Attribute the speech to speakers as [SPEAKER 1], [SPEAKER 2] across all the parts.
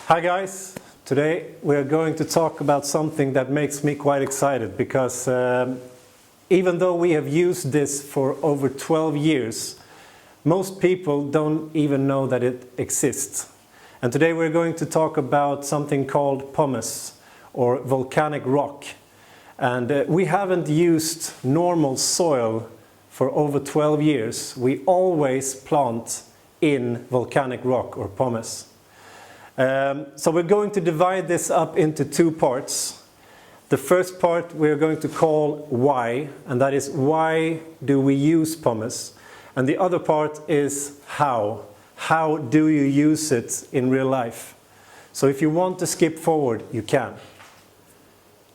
[SPEAKER 1] Hi guys, today we are going to talk about something that makes me quite excited because even though we have used this for over 12 years, most people don't even know that it exists. And today we're going to talk about something called pumice or volcanic rock. And we haven't used normal soil for over 12 years. We always plant in volcanic rock or pumice. So we're going to divide this up into two parts. The first part we're going to call why, and that is why do we use pumice? And the other part is how. How do you use it in real life? So if you want to skip forward, you can.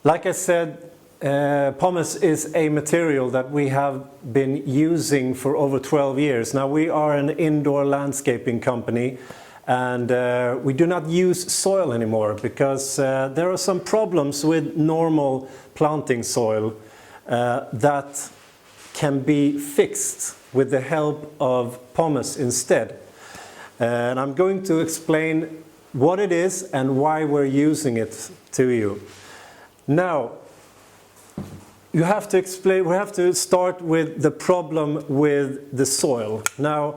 [SPEAKER 1] Like I said, pumice is a material that we have been using for over 12 years. Now we are an indoor landscaping company. And we do not use soil anymore because there are some problems with normal planting soil that can be fixed with the help of pumice instead. And I'm going to explain what it is and why we're using it to you. Now, we have to start with the problem with the soil. Now,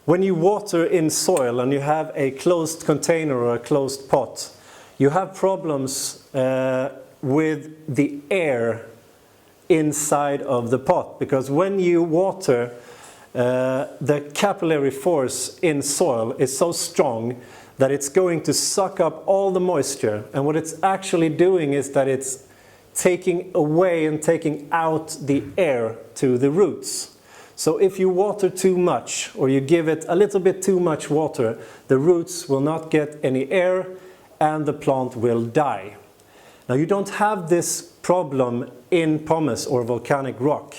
[SPEAKER 1] when you water in soil and you have a closed container or a closed pot, you have problems with the air inside of the pot. Because when you water, the capillary force in soil is so strong that it's going to suck up all the moisture. And what it's actually doing is that it's taking away and taking out the air to the roots. So if you water too much or you give it a little bit too much water, the roots will not get any air and the plant will die. Now you don't have this problem in pumice or volcanic rock.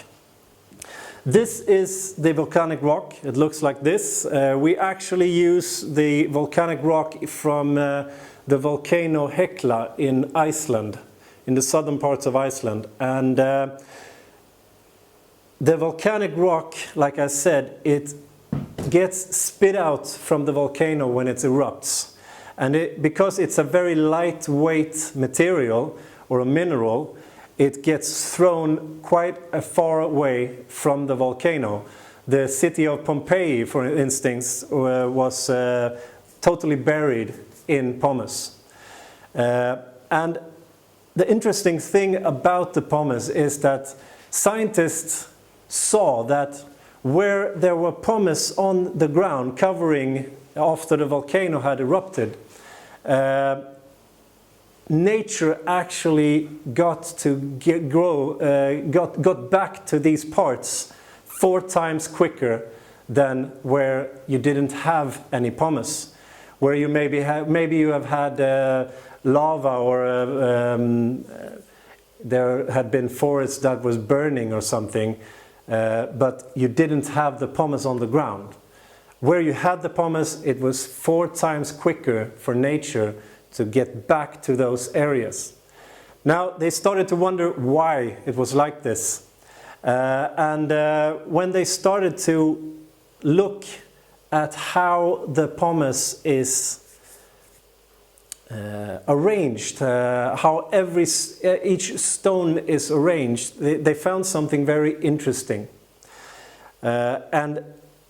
[SPEAKER 1] This is the volcanic rock. It looks like this. We actually use the volcanic rock from the volcano Hekla in Iceland, in the southern parts of Iceland. And the volcanic rock, like I said, it gets spit out from the volcano when it erupts. And because it's a very lightweight material or a mineral, it gets thrown quite a far away from the volcano. The city of Pompeii, for instance, was totally buried in pumice. And the interesting thing about the pumice is that scientists saw that where there were pumice on the ground covering after the volcano had erupted, nature actually got back to these parts 4 times quicker than where you didn't have any pumice. Where you maybe you have had lava or there had been forest that was burning or something. But you didn't have the pumice on the ground. Where you had the pumice, it was 4 times quicker for nature to get back to those areas. Now they started to wonder why it was like this. And when they started to look at how the pumice is arranged, how each stone is arranged, they found something very interesting. And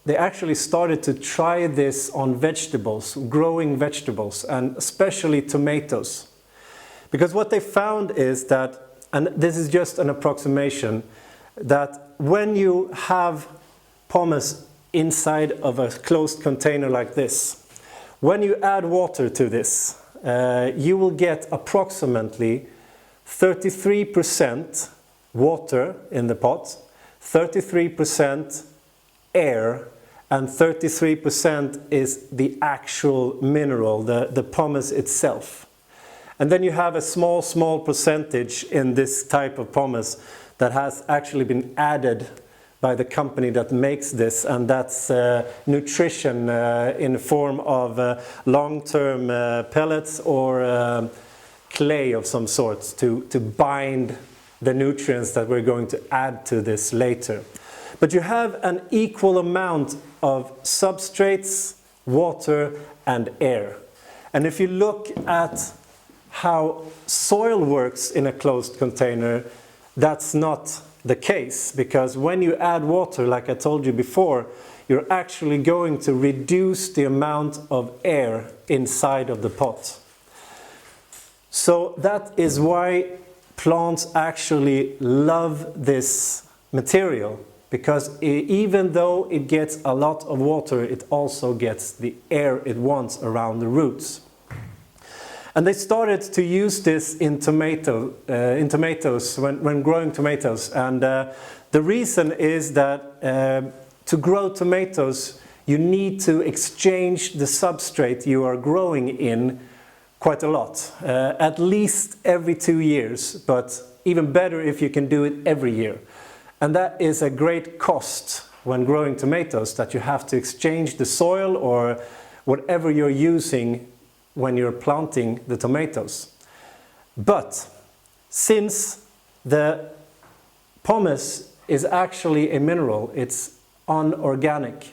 [SPEAKER 1] they actually started to try this on vegetables, growing vegetables, and especially tomatoes. Because what they found is that, and this is just an approximation, that when you have pumice inside of a closed container like this, when you add water to this, you will get approximately 33% water in the pot, 33% air, and 33% is the actual mineral, the pumice itself. And then you have a small percentage in this type of pumice that has actually been added by the company that makes this, and that's nutrition in the form of long-term pellets or clay of some sort to bind the nutrients that we're going to add to this later. But you have an equal amount of substrates, water and air. And if you look at how soil works in a closed container, that's not the case, because when you add water, like I told you before, you're actually going to reduce the amount of air inside of the pot. So that is why plants actually love this material, because even though it gets a lot of water, it also gets the air it wants around the roots. And they started to use this in tomatoes when growing tomatoes. And the reason is that to grow tomatoes, you need to exchange the substrate you are growing in quite a lot, at least every 2 years, but even better if you can do it every year. And that is a great cost when growing tomatoes, that you have to exchange the soil or whatever you're using when you're planting the tomatoes. But since the pumice is actually a mineral, it's unorganic.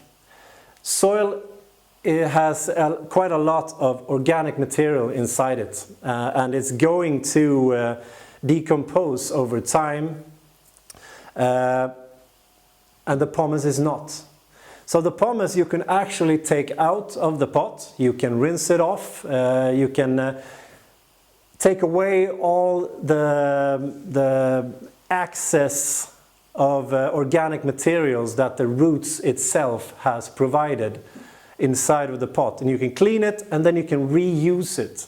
[SPEAKER 1] Soil, it has quite a lot of organic material inside it, and it's going to decompose over time, and the pumice is not. So the pumice you can actually take out of the pot, you can rinse it off, you can take away all the excess of organic materials that the roots itself has provided inside of the pot, and you can clean it and then you can reuse it.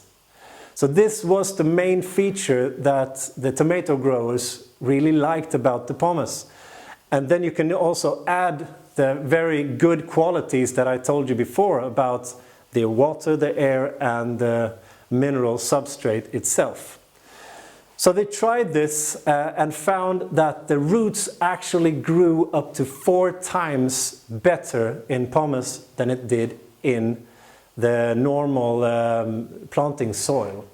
[SPEAKER 1] So this was the main feature that the tomato growers really liked about the pumice. And then you can also add the very good qualities that I told you before about the water, the air, and the mineral substrate itself. So they tried this and found that the roots actually grew up to 4 times better in pumice than it did in the normal planting soil,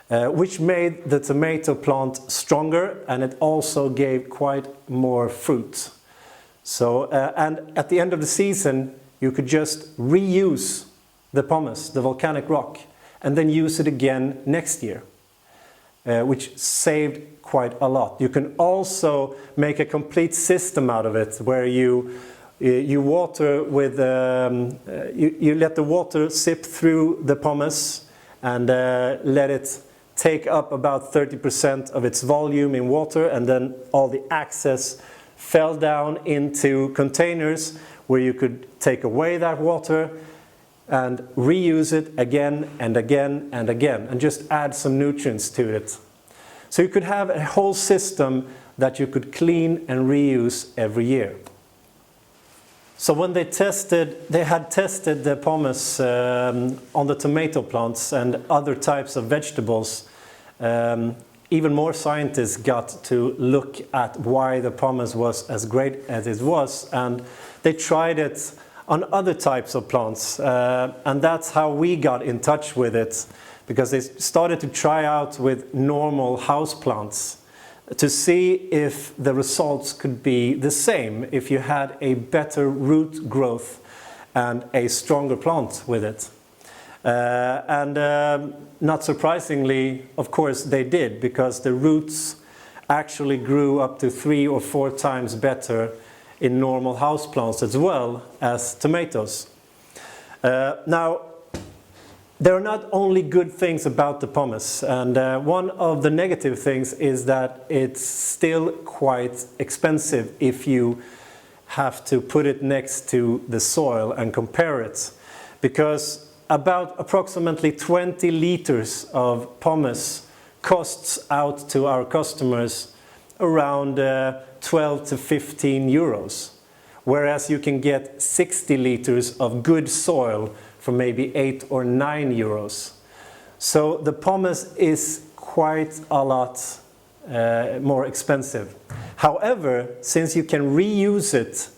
[SPEAKER 1] which made the tomato plant stronger, and it also gave quite more fruit. So, and at the end of the season, you could just reuse the pumice, the volcanic rock, and then use it again next year. Which saved quite a lot. You can also make a complete system out of it, where you water with you let the water sip through the pumice and let it take up about 30% of its volume in water, and then all the excess fell down into containers where you could take away that water and reuse it again and again and again, and just add some nutrients to it. So you could have a whole system that you could clean and reuse every year. So when they had tested the pumice on the tomato plants and other types of vegetables, even more scientists got to look at why the pumice was as great as it was, and they tried it on other types of plants, and that's how we got in touch with it, because they started to try out with normal house plants to see if the results could be the same if you had a better root growth and a stronger plant with it. Not surprisingly, of course, they did, because the roots actually grew up to 3 or 4 times better in normal house plants as well as tomatoes. Now, there are not only good things about the pumice, and one of the negative things is that it's still quite expensive if you have to put it next to the soil and compare it, because about approximately 20 liters of pumice costs out to our customers around 12 to 15 euros, whereas you can get 60 liters of good soil for maybe 8 or 9 euros. So the pumice is quite a lot more expensive. However, since you can reuse it,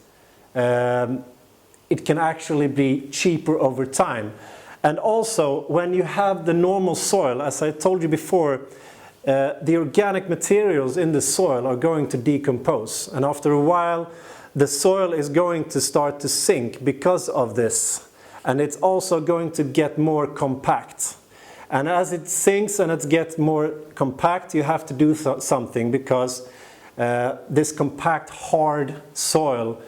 [SPEAKER 1] it can actually be cheaper over time. And also, when you have the normal soil, as I told you before, the organic materials in the soil are going to decompose, and after a while the soil is going to start to sink because of this, and it's also going to get more compact. And as it sinks and it gets more compact, you have to do something, because this compact, hard soil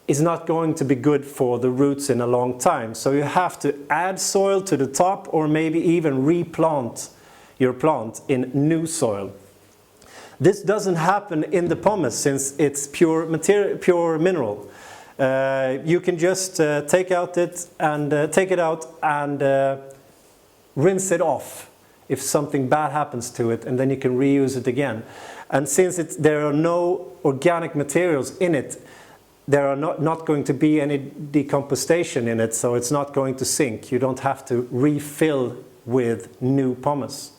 [SPEAKER 1] is not going to be good for the roots in a long time. So you have to add soil to the top, or maybe even replant your plant in new soil. This doesn't happen in the pumice, since it's pure material, pure mineral. You can just take it out and rinse it off if something bad happens to it, and then you can reuse it again. And since there are no organic materials in it, there are not going to be any decomposition in it, so it's not going to sink. You don't have to refill with new pumice.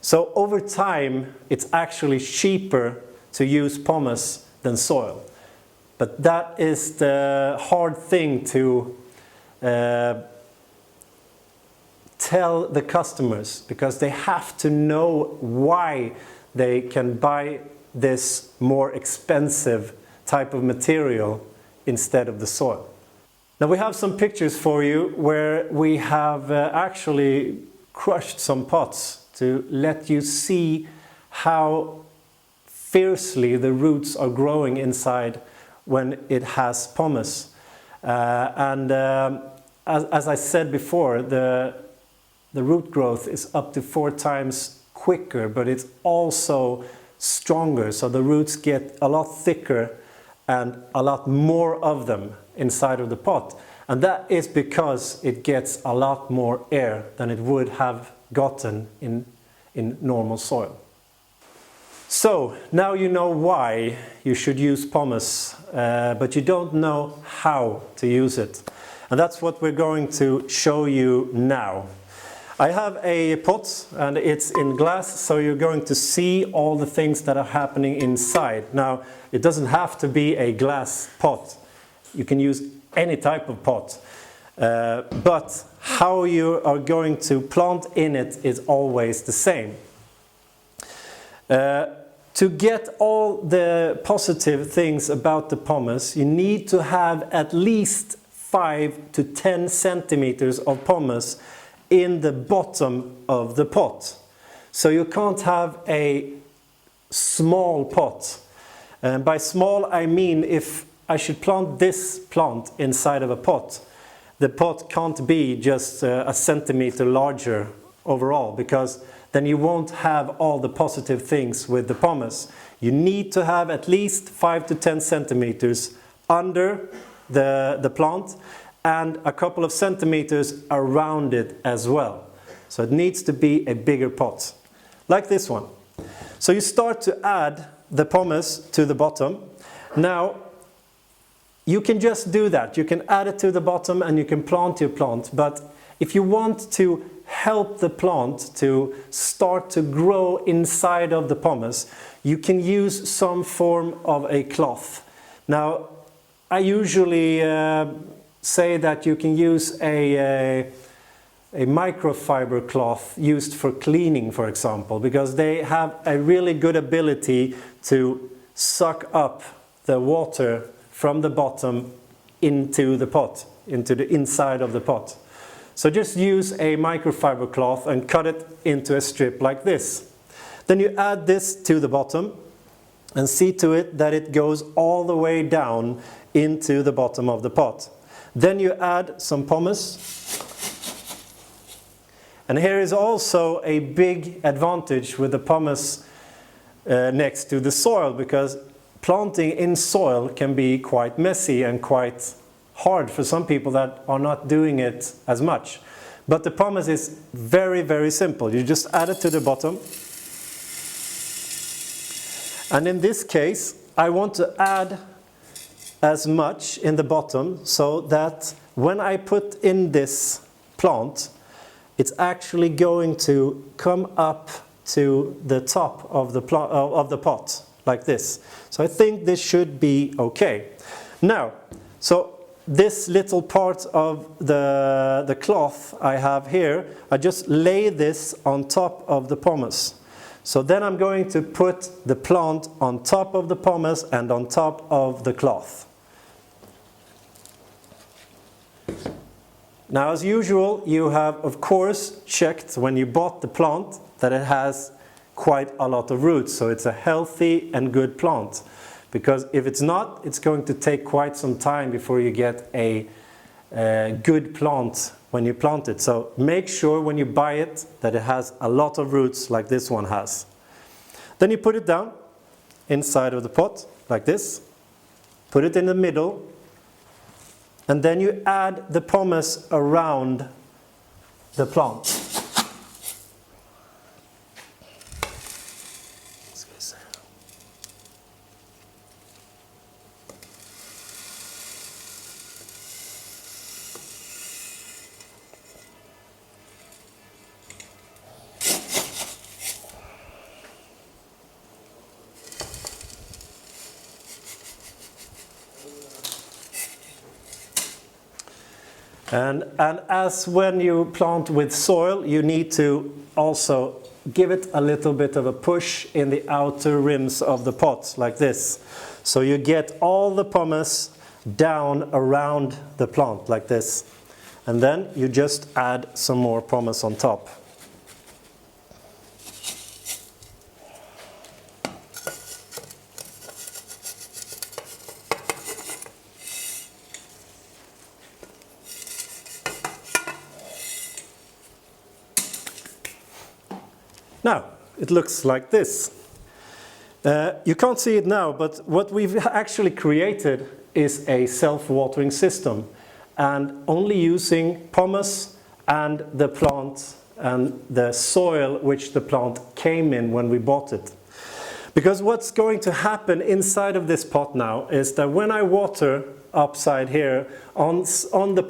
[SPEAKER 1] So over time, it's actually cheaper to use pumice than soil. But that is the hard thing to tell the customers, because they have to know why they can buy this more expensive type of material instead of the soil. Now we have some pictures for you where we have actually crushed some pots to let you see how fiercely the roots are growing inside when it has pumice. As I said before, the root growth is up to 4 times quicker, but it's also stronger, so the roots get a lot thicker and a lot more of them inside of the pot. And that is because it gets a lot more air than it would have gotten in normal soil. So now you know why you should use pumice, but you don't know how to use it. And that's what we're going to show you now. I have a pot and it's in glass, so you're going to see all the things that are happening inside. Now, it doesn't have to be a glass pot. You can use any type of pot. But how you are going to plant in it is always the same. To get all the positive things about the pumice, you need to have at least 5 to 10 centimeters of pumice in the bottom of the pot. So you can't have a small pot. And by small I mean, if I should plant this plant inside of a pot, the pot can't be just a centimeter larger overall, because then you won't have all the positive things with the pumice. You need to have at least 5 to 10 centimeters under the plant, and a couple of centimeters around it as well. So it needs to be a bigger pot, like this one. So you start to add the pumice to the bottom. Now, you can just do that. You can add it to the bottom and you can plant your plant. But if you want to help the plant to start to grow inside of the pumice, you can use some form of a cloth. Now, I usually say that you can use a microfiber cloth used for cleaning, for example, because they have a really good ability to suck up the water from the bottom into the pot, into the inside of the pot. So just use a microfiber cloth and cut it into a strip like this. Then you add this to the bottom and see to it that it goes all the way down into the bottom of the pot. Then you add some pumice. And here is also a big advantage with the pumice next to the soil, because planting in soil can be quite messy and quite hard for some people that are not doing it as much. But the pumice is very, very simple. You just add it to the bottom. And in this case, I want to add as much in the bottom so that when I put in this plant, it's actually going to come up to the top of the pot, like this. So I think this should be okay. Now, so this little part of the cloth I have here, I just lay this on top of the pumice. So then I'm going to put the plant on top of the pumice and on top of the cloth. Now, as usual, you have, of course, checked when you bought the plant that it has quite a lot of roots, so it's a healthy and good plant. Because if it's not, it's going to take quite some time before you get a good plant when you plant it. So make sure when you buy it that it has a lot of roots like this one has. Then you put it down inside of the pot like this, put it in the middle, and then you add the pumice around the plant. And as when you plant with soil, you need to also give it a little bit of a push in the outer rims of the pot, like this. So you get all the pumice down around the plant, like this. And then you just add some more pumice on top. Now, it looks like this. You can't see it now, but what we've actually created is a self-watering system, and only using pumice and the plant and the soil which the plant came in when we bought it. Because what's going to happen inside of this pot now is that when I water upside here on the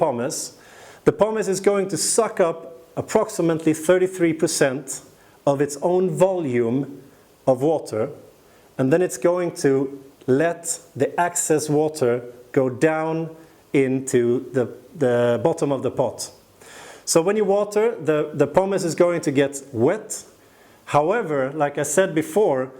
[SPEAKER 1] pumice is going to suck up approximately 33% of its own volume of water, and then it's going to let the excess water go down into the bottom of the pot. So when you water, the pumice is going to get wet. However, like I said before,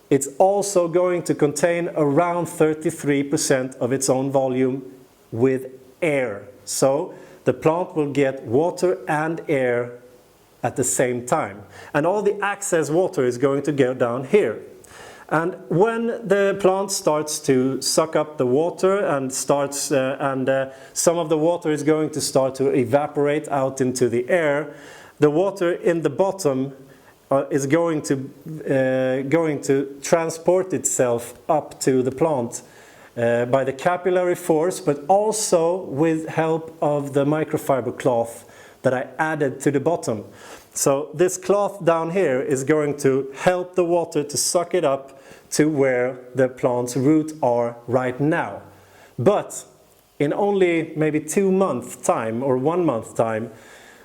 [SPEAKER 1] it's also going to contain around 33% of its own volume with air. So the plant will get water and air at the same time. And all the excess water is going to go down here. And when the plant starts to suck up the water and some of the water is going to start to evaporate out into the air, the water in the bottom is going to transport itself up to the plant by the capillary force, but also with help of the microfiber cloth that I added to the bottom. So this cloth down here is going to help the water to suck it up to where the plant's roots are right now. But in only maybe 2 months time or 1 month time,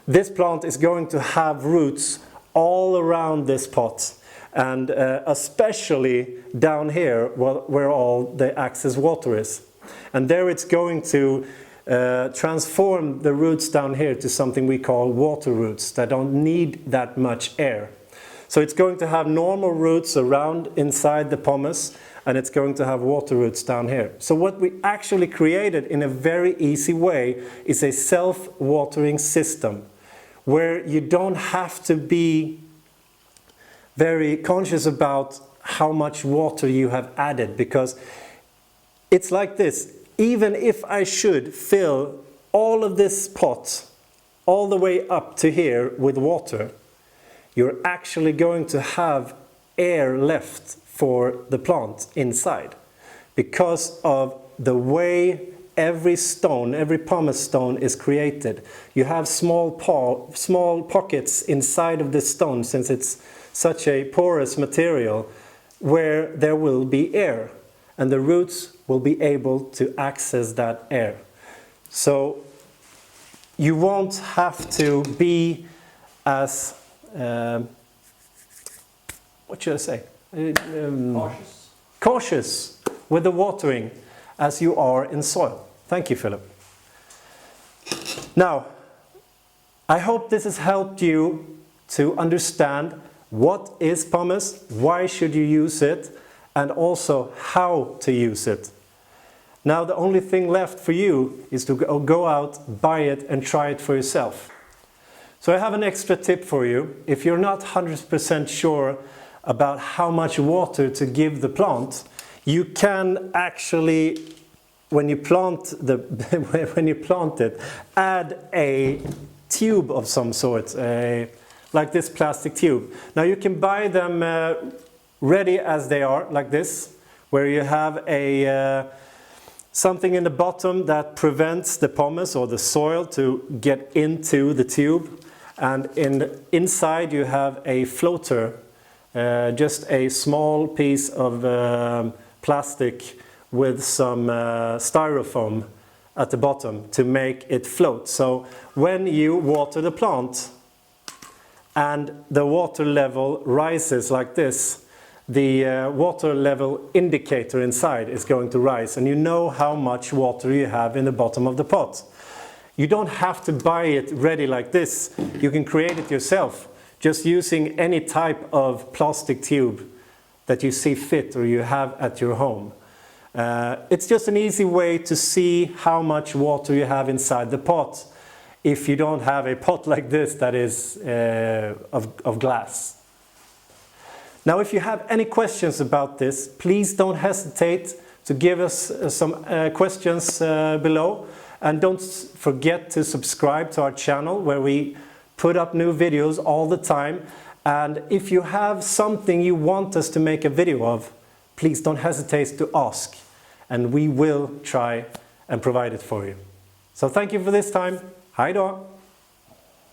[SPEAKER 1] this plant is going to have roots all around this pot, and especially down here where all the excess water is. And there it's going to transform the roots down here to something we call water roots that don't need that much air. So it's going to have normal roots around inside the pumice, and it's going to have water roots down here. So what we actually created in a very easy way is a self-watering system where you don't have to be very conscious about how much water you have added, because it's like this. Even if I should fill all of this pot all the way up to here with water, you're actually going to have air left for the plant inside, because of the way every stone, every pumice stone is created. You have small pockets inside of this stone, since it's such a porous material, where there will be air, and the roots will be able to access that air. So you won't have to be as, what should I say? Cautious with the watering as you are in soil. Thank you, Philip. Now, I hope this has helped you to understand what is pumice, why should you use it, and also how to use it. Now the only thing left for you is to go out, buy it and try it for yourself. So I have an extra tip for you. If you're not 100% sure about how much water to give the plant, you can actually, when you plant it, add a tube of some sort, like this plastic tube. Now you can buy them ready as they are, like this, where you have something in the bottom that prevents the pumice or the soil to get into the tube. And inside you have a floater, just a small piece of plastic with some styrofoam at the bottom to make it float. So when you water the plant and the water level rises like this, the water level indicator inside is going to rise, and you know how much water you have in the bottom of the pot. You don't have to buy it ready like this. You can create it yourself, just using any type of plastic tube that you see fit or you have at your home. It's just an easy way to see how much water you have inside the pot if you don't have a pot like this that is of glass. Now, if you have any questions about this, please don't hesitate to give us some questions below. And don't forget to subscribe to our channel, where we put up new videos all the time. And if you have something you want us to make a video of, please don't hesitate to ask, and we will try and provide it for you. So thank you for this time. Hej då!